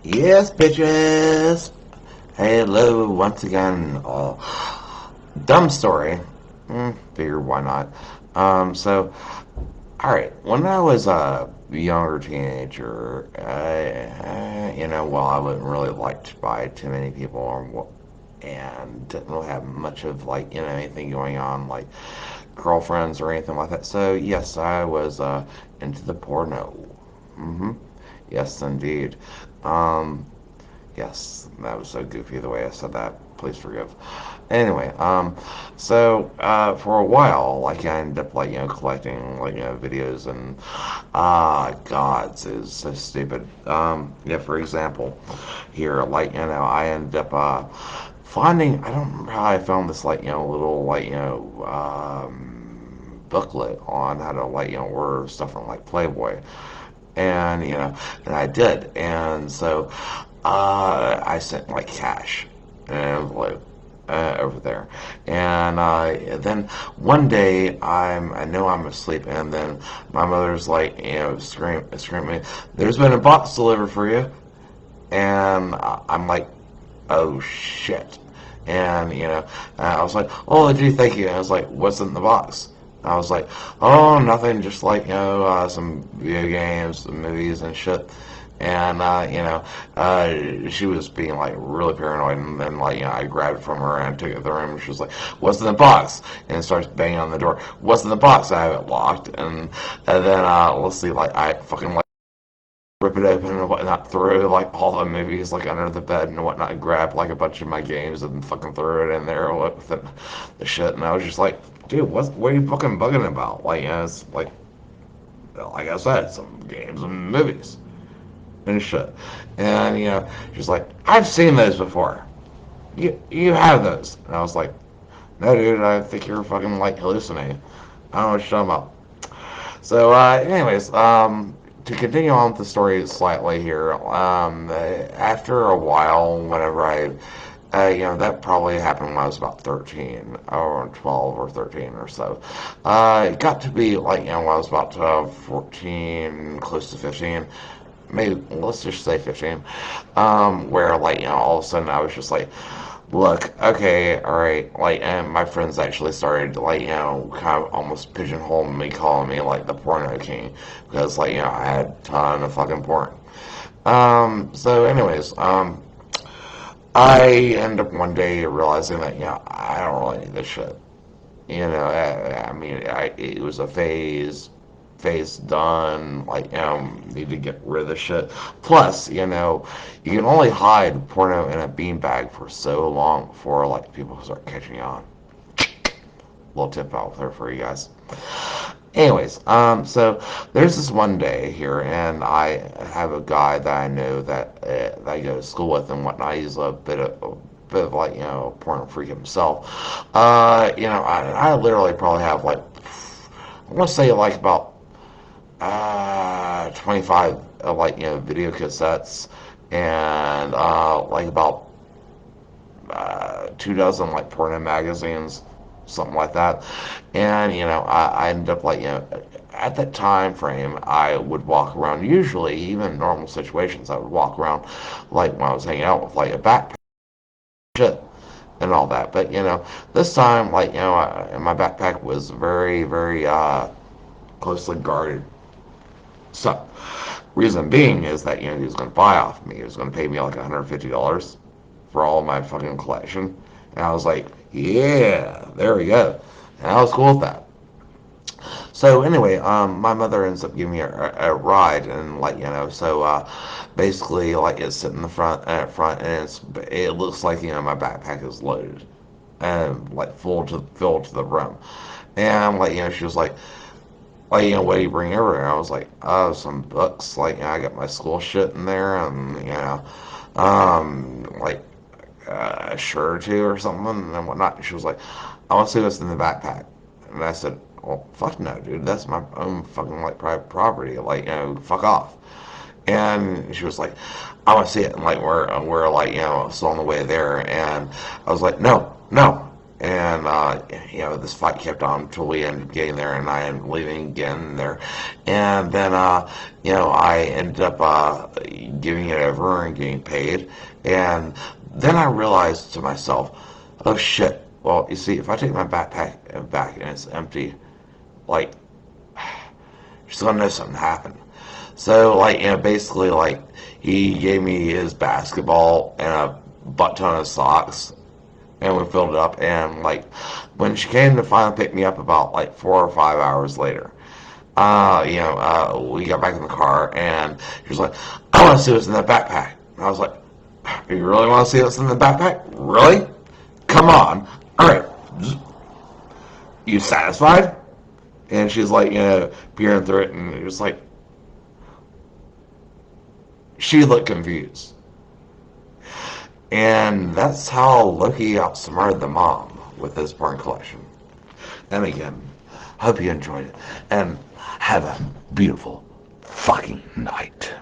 Yes, bitches. Hello, once again. Dumb story. Figured why not. Alright, when I was a younger teenager, I wasn't really liked by too many people and didn't really have much of, anything going on, like girlfriends or anything like that. So, yes, I was into the porno. hmm Yes, indeed. Um, Yes, that was so goofy the way I said that. Please forgive. Anyway, for a while, I ended up collecting videos and gods is so stupid. Yeah, for example, here I ended up finding I don't remember how I found this little booklet on how to order stuff on Playboy, and and I did, and so I sent cash in an envelope over there, and then one day I know I'm asleep, and then my mother's screaming, "There's been a box delivered for you," and I'm like, "Oh shit!" And I was like, "Oh, gee, thank you." And I was like, "What's in the box?" And I was like, "Oh, nothing, just some video games, some movies and shit." And she was being really paranoid, and then I grabbed it from her and took it to the room, and she was like, "What's in the box?" And starts banging on the door. "What's in the box?" I have it locked, and then let's see, I fucking rip it open and whatnot, throw all the movies under the bed and whatnot, grab a bunch of my games and fucking throw it in there with the shit. And I was just like, "Dude, what are you fucking bugging about?" It's like I said, some games and movies and shit. And she's like, "I've seen those before. You have those." And I was like, "No, dude, I think you're fucking hallucinating. I don't know what you're talking about." So, to continue on with the story slightly here, after a while, whenever that probably happened when I was about 13, or 12 or 13 or so. It got to be when I was about 14, close to 15, maybe, let's just say 15, where, all of a sudden I was just like, "Look, okay, all right," and my friends actually started to, kind of almost pigeonhole me, calling me, the porno king, because, I had a ton of fucking porn. So anyways, I end up one day realizing that, I don't really need this shit. I mean, it was a phase done. Need to get rid of the shit. Plus, you can only hide porno in a beanbag for so long before people start catching on. Little tip out there for you guys. Anyways, so there's this one day here, and I have a guy that I know that I go to school with and whatnot. He's a bit of a porn freak himself. I literally probably have I want to say about 25 video cassettes, and about 2 dozen porno magazines, something like that. And I ended up at that time frame, I would walk around, usually even in normal situations, I would walk around when I was hanging out with a backpack shit and all that. But this time, my backpack was very, very closely guarded. So, reason being is that he was going to buy off me. He was going to pay me $150 for all of my fucking collection, and I was like, "Yeah, there we go," and I was cool with that. So anyway, my mother ends up giving me a ride, and basically it's sitting in the front, and it looks like my backpack is loaded and full to the rim, and she was like, "What do you bring over?" And I was like, "Oh, some books. I got my school shit in there, and a shirt or two or something and whatnot." And she was like, "I want to see what's in the backpack." And I said, "Well, fuck no, dude. That's my own fucking private property. Fuck off." And she was like, "I want to see it." And we're still on the way there, and I was like, "No, no." And, this fight kept on until we ended up getting there, and I ended up leaving again there. And then, I ended up giving it over and getting paid. And then I realized to myself, oh shit, well, you see, if I take my backpack back and it's empty, like, she's gonna know something happened. So, like, basically, like, he gave me his basketball and a butt ton of socks, and we filled it up. And like, when she came to finally pick me up about like 4 or 5 hours later, we got back in the car, and she was like, "I want to see what's in that backpack." And I was like, "You really want to see what's in the backpack? Really? Come on! All right, you satisfied?" And she's like, peering through it, and it was like, she looked confused. And that's how Loki outsmarted the mom with his porn collection. And again, hope you enjoyed it. And have a beautiful fucking night.